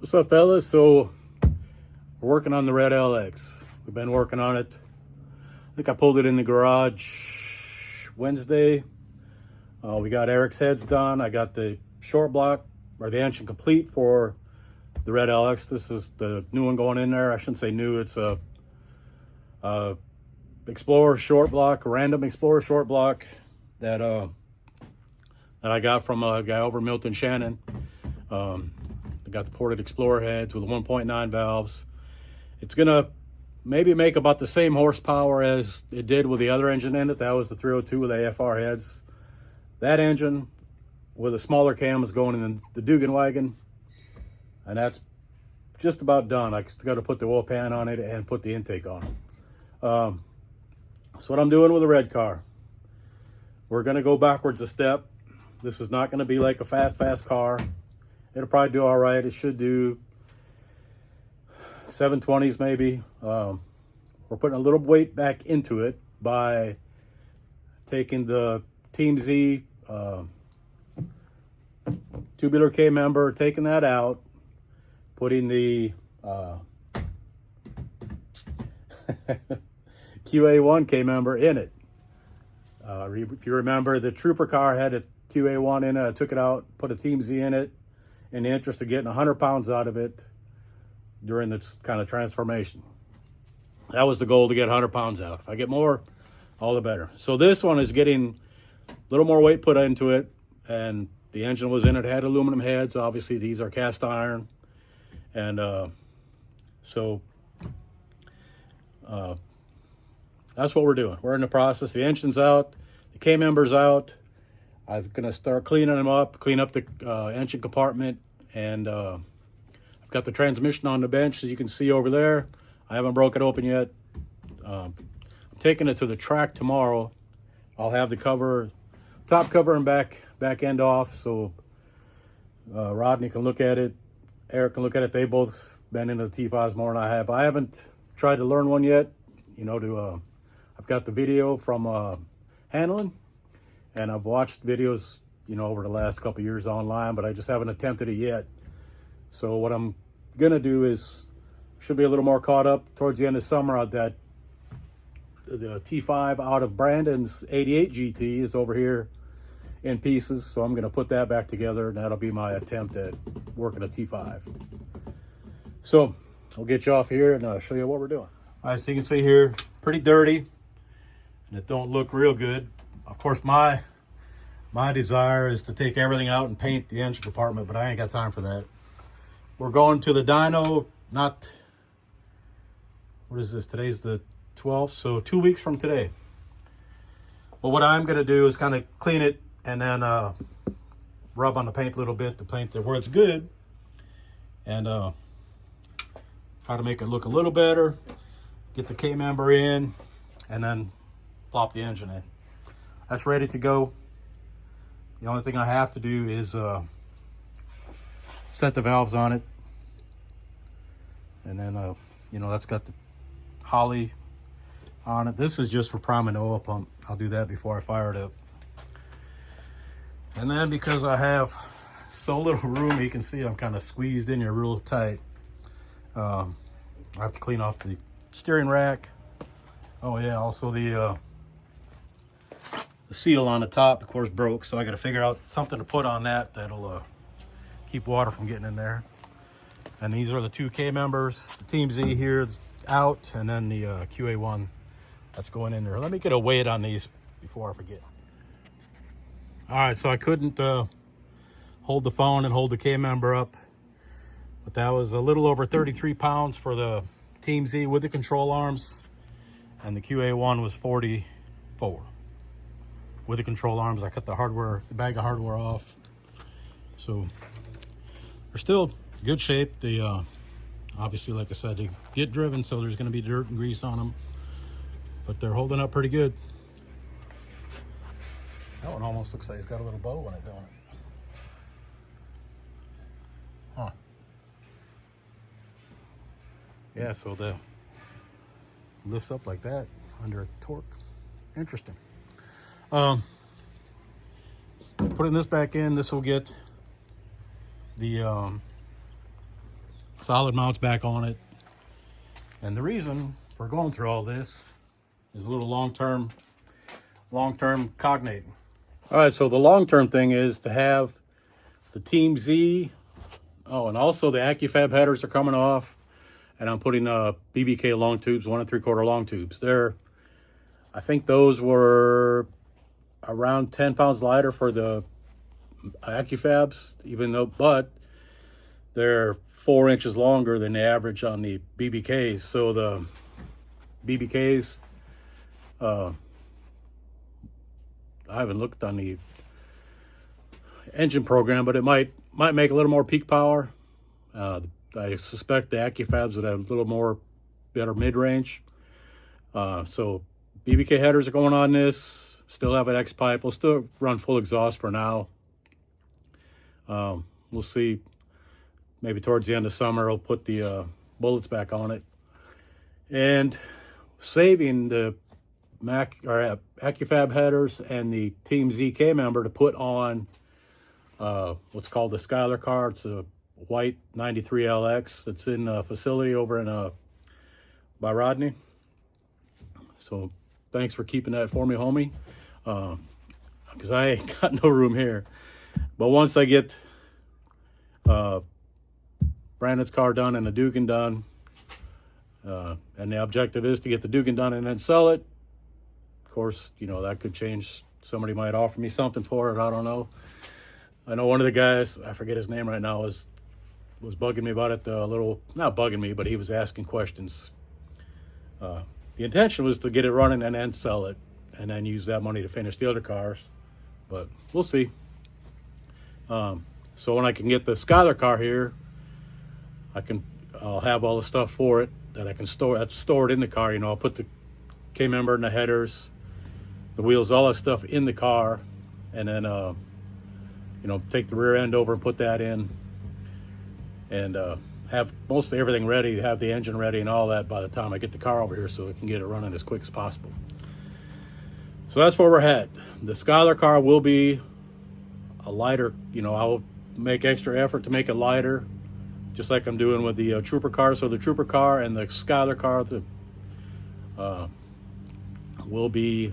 What's up, fellas? So we're working on the red LX. We've been working on it. I think I pulled it in the garage Wednesday. We got Eric's heads done. I got the short block or the engine complete for the red LX. This is the new one going in there. I shouldn't say new. It's a Explorer short block, a random Explorer short block that I got from a guy over Milton Shannon. I got the ported Explorer heads with the 1.9 valves. It's gonna maybe make about the same horsepower as it did with the other engine in it. That was the 302 with AFR heads. That engine with a smaller cam is going in the Dugan wagon, and that's just about done. I just got to put the oil pan on it and put the intake on. That's what I'm doing with the red car. We're gonna go backwards a step. This is not gonna be like a fast car. It'll probably do all right. It should do 720s maybe. We're putting a little weight back into it by taking the Team Z tubular K member, taking that out, putting the QA1 K member in it. If you remember, the Trooper car had a QA1 in it. I took it out, put a Team Z in it, in the interest of getting 100 pounds out of it during this kind of transformation. That was the goal, to get 100 pounds out. If I get more, all the better. So this one is getting a little more weight put into it, and the engine was in it, had aluminum heads. Obviously, these are cast iron. And so that's what we're doing. We're in the process. The engine's out, the K-member's out. I'm gonna start cleaning them up, clean up the engine compartment, and I've got the transmission on the bench, as you can see over there. I haven't broke it open yet. I'm taking it to the track tomorrow. I'll have the cover, top cover and back end off, so Rodney can look at it, Eric can look at it. They both been into the T5s more than I have. I haven't tried to learn one yet. I've got the video from handling. And I've watched videos, over the last couple of years online, but I just haven't attempted it yet. So what I'm gonna do is, should be a little more caught up towards the end of summer. That the T5 out of Brandon's 88 GT is over here in pieces, so I'm gonna put that back together, and that'll be my attempt at working a T5. So I'll get you off here and show you what we're doing. All right, so you can see here, pretty dirty, and it don't look real good. Of course, my desire is to take everything out and paint the engine compartment, but I ain't got time for that. We're going to the dyno, what is this? Today's the 12th, so 2 weeks from today. But what I'm gonna do is kind of clean it and then rub on the paint a little bit to paint it where it's good, and try to make it look a little better, get the K-member in, and then plop the engine in. That's ready to go. The only thing I have to do is set the valves on it. And then, that's got the Holly on it. This is just for priming the oil pump. I'll do that before I fire it up. And then, because I have so little room, you can see I'm kind of squeezed in here real tight. I have to clean off the steering rack. Oh yeah, also the seal on the top, of course, broke, so I got to figure out something to put on that'll keep water from getting in there. And these are the two K members. The Team Z here is out, and then the QA1 that's going in there. Let me get a weight on these before I forget. All right, so I couldn't hold the phone and hold the K member up, but that was a little over 33 pounds for the Team Z with the control arms, and the QA1 was 44. With the control arms. I cut the bag of hardware off. So they're still good shape. They obviously, like I said, they get driven, so there's gonna be dirt and grease on them, but they're holding up pretty good. That one almost looks like it's got a little bow on it, don't it? Huh. Yeah, so the lifts up like that under torque. Interesting. Putting this back in, this will get the solid mounts back on it. And the reason for going through all this is a little long-term cognating. All right, so the long-term thing is to have the Team Z. Oh, and also the AccuFab headers are coming off, and I'm putting BBK long tubes, 1 3/4 long tubes. I think those were around 10 pounds lighter for the AccuFabs, but they're 4 inches longer than the average on the BBKs. So the BBKs, I haven't looked on the engine program, but it might make a little more peak power. I suspect the AccuFabs would have a little more better mid-range. So BBK headers are going on this. Still have an X pipe. We'll still run full exhaust for now. We'll see. Maybe towards the end of summer, I'll put the bullets back on it. And saving the AccuFab headers and the Team ZK member to put on what's called the Skylar car. It's a white 93LX that's in a facility over in by Rodney. So thanks for keeping that for me, homie, because I ain't got no room here. But once I get Brandon's car done and the Dugan done, and the objective is to get the Dugan done and then sell it. Of course, you know, that could change. Somebody might offer me something for it. I don't know. I know one of the guys, I forget his name right now, was bugging me about it a little. Not bugging me, but he was asking questions. The intention was to get it running and then sell it, and then use that money to finish the other cars. But we'll see. So when I can get the Skylar car here, I'll have all the stuff for it that I can store. That's stored in the car. You know, I'll put the K member and the headers, the wheels, all that stuff in the car, and then you know, take the rear end over and put that in, and have mostly everything ready, have the engine ready and all that by the time I get the car over here, so I can get it running as quick as possible. So that's where we're at. The Skylar car will be a lighter. You know, I will make extra effort to make it lighter, just like I'm doing with the Trooper car. So the Trooper car and the Skylar car will be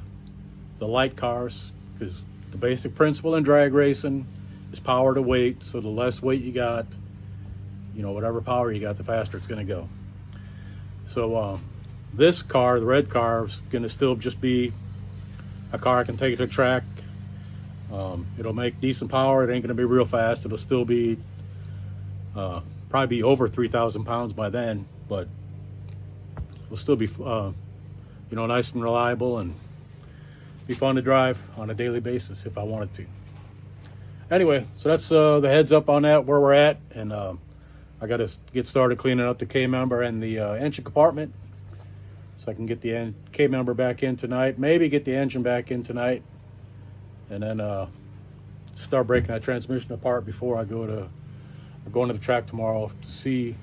the light cars, because the basic principle in drag racing is power to weight. So the less weight you got, you know, whatever power you got, the faster it's going to go. So this car, the red car, is going to still just be a car I can take it to track. It'll make decent power. It ain't going to be real fast. It'll still be probably be over 3,000 pounds by then, but it'll still be you know, nice and reliable and be fun to drive on a daily basis if I wanted to. Anyway, so that's the heads up on that, where we're at, and I got to get started cleaning up the K member and the engine compartment, so I can get the K member back in tonight, maybe get the engine back in tonight, and then start breaking that transmission apart before I go into the track tomorrow to see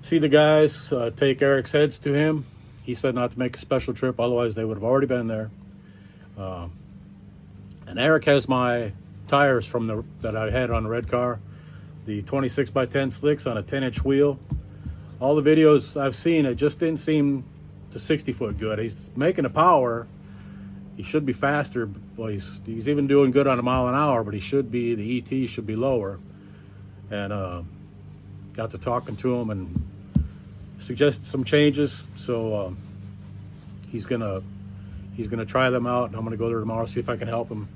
the guys, take Eric's heads to him. He said not to make a special trip, otherwise they would have already been there. And Eric has my tires from that I had on the red car, the 26x10 slicks on a 10-inch wheel. All the videos I've seen, it just didn't seem to 60-foot good. He's making the power. He should be faster. Well, he's even doing good on a mile an hour, but the ET should be lower. And got to talking to him and suggested some changes. So he's gonna try them out, and I'm gonna go there tomorrow, see if I can help him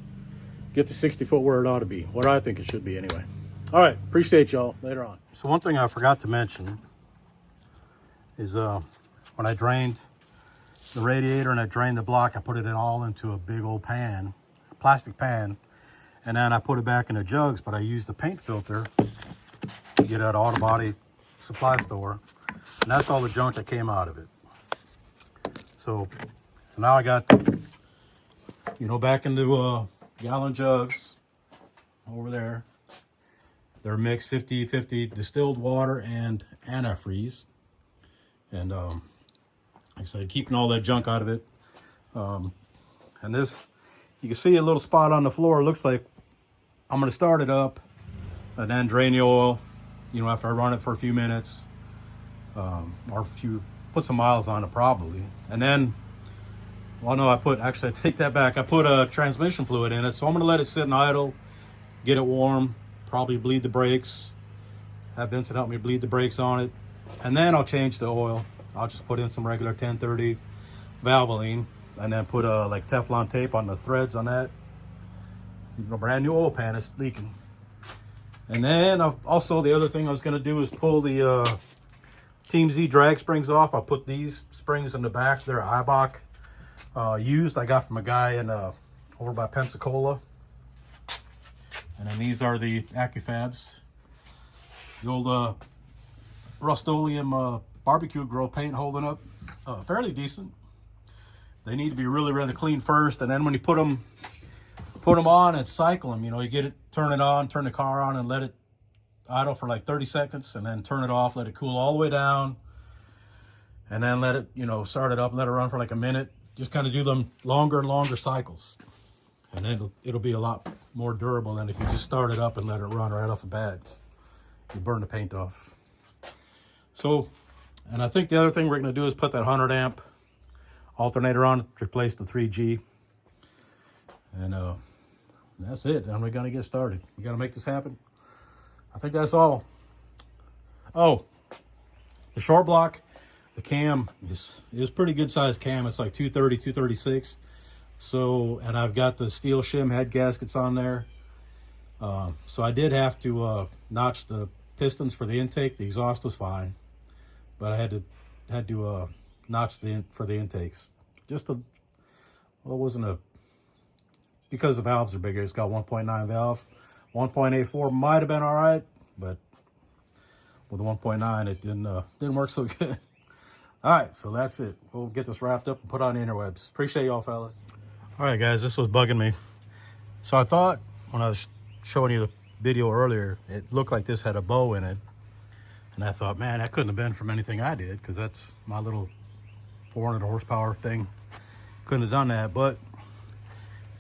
get the 60-foot where it ought to be, what I think it should be anyway. All right, appreciate y'all. Later on. So one thing I forgot to mention is when I drained the radiator and I drained the block, I put it all into a big old pan, plastic pan, and then I put it back in the jugs, but I used the paint filter to get out of auto body supply store, and that's all the junk that came out of it. So now I got, you know, back into gallon jugs over there. They're mixed 50-50 distilled water and antifreeze. And like I said, keeping all that junk out of it. And this, you can see a little spot on the floor. It looks like I'm going to start it up and then drain the oil, you know, after I run it for a few minutes, or put some miles on it probably. And then, well, no, actually I take that back. I put a transmission fluid in it, so I'm gonna let it sit and idle, get it warm, probably bleed the brakes, have Vincent help me bleed the brakes on it, and then I'll change the oil. I'll just put in some regular 1030 Valvoline, and then put like Teflon tape on the threads on that. Even a brand new oil pan is leaking. And then also the other thing I was going to do is pull the Team Z drag springs off. I'll put these springs in the back. They're Ibach used. I got from a guy in over by Pensacola. And then these are the AccuFabs. The old Rust-Oleum barbecue grill paint holding up fairly decent. They need to be really, really clean first, and then when you put them on and cycle them, you know, you get it, turn it on, turn the car on, and let it idle for like 30 seconds, and then turn it off, let it cool all the way down, and then let it, you know, start it up, let it run for like a minute. Just kind of do them longer and longer cycles, and then it'll be a lot more durable than if you just start it up and let it run right off the bat. You burn the paint off. So, and I think the other thing we're going to do is put that 100 amp alternator on, replace the 3G, and that's it. And we're going to get started. We got to make this happen. I think that's all. Oh, the short block, the cam is pretty good sized cam. It's like 230, 236. So, and I've got the steel shim head gaskets on there. So I did have to notch the pistons for the intake. The exhaust was fine, but I had to notch for the intakes. Just because the valves are bigger. It's got 1.9 valve. 1.84 might have been all right, but with the 1.9 it didn't work so good. All right, so that's it. We'll get this wrapped up and put on the interwebs. Appreciate y'all, fellas. All right, guys, this was bugging me. So I thought when I was showing you the video earlier, it looked like this had a bow in it. And I thought, man, that couldn't have been from anything I did, because that's my little 400 horsepower thing. Couldn't have done that, but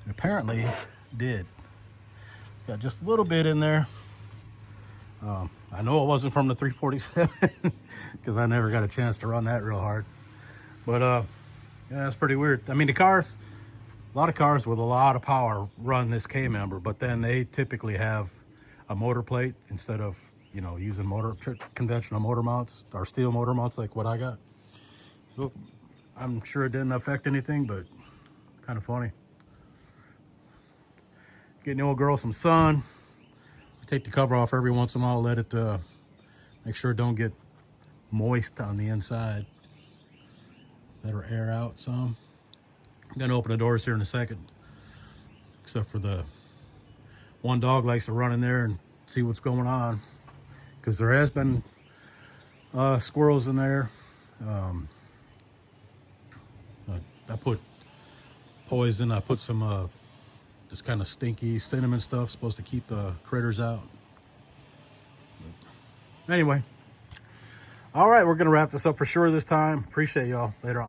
it apparently did. Got just a little bit in there. I know it wasn't from the 347 because I never got a chance to run that real hard. But yeah, that's pretty weird. I mean, a lot of cars with a lot of power run this K-member, but then they typically have a motor plate instead of, you know, using conventional motor mounts or steel motor mounts like what I got. So I'm sure it didn't affect anything, but kind of funny. Getting the old girl some sun. I take the cover off every once in a while, let it make sure it don't get moist on the inside. Let her air out some. I'm gonna open the doors here in a second, except for the one dog likes to run in there and see what's going on, because there has been squirrels in there. I put poison. I put some this kind of stinky cinnamon stuff, supposed to keep the critters out. Anyway, all right, we're gonna wrap this up for sure this time. Appreciate y'all. Later on.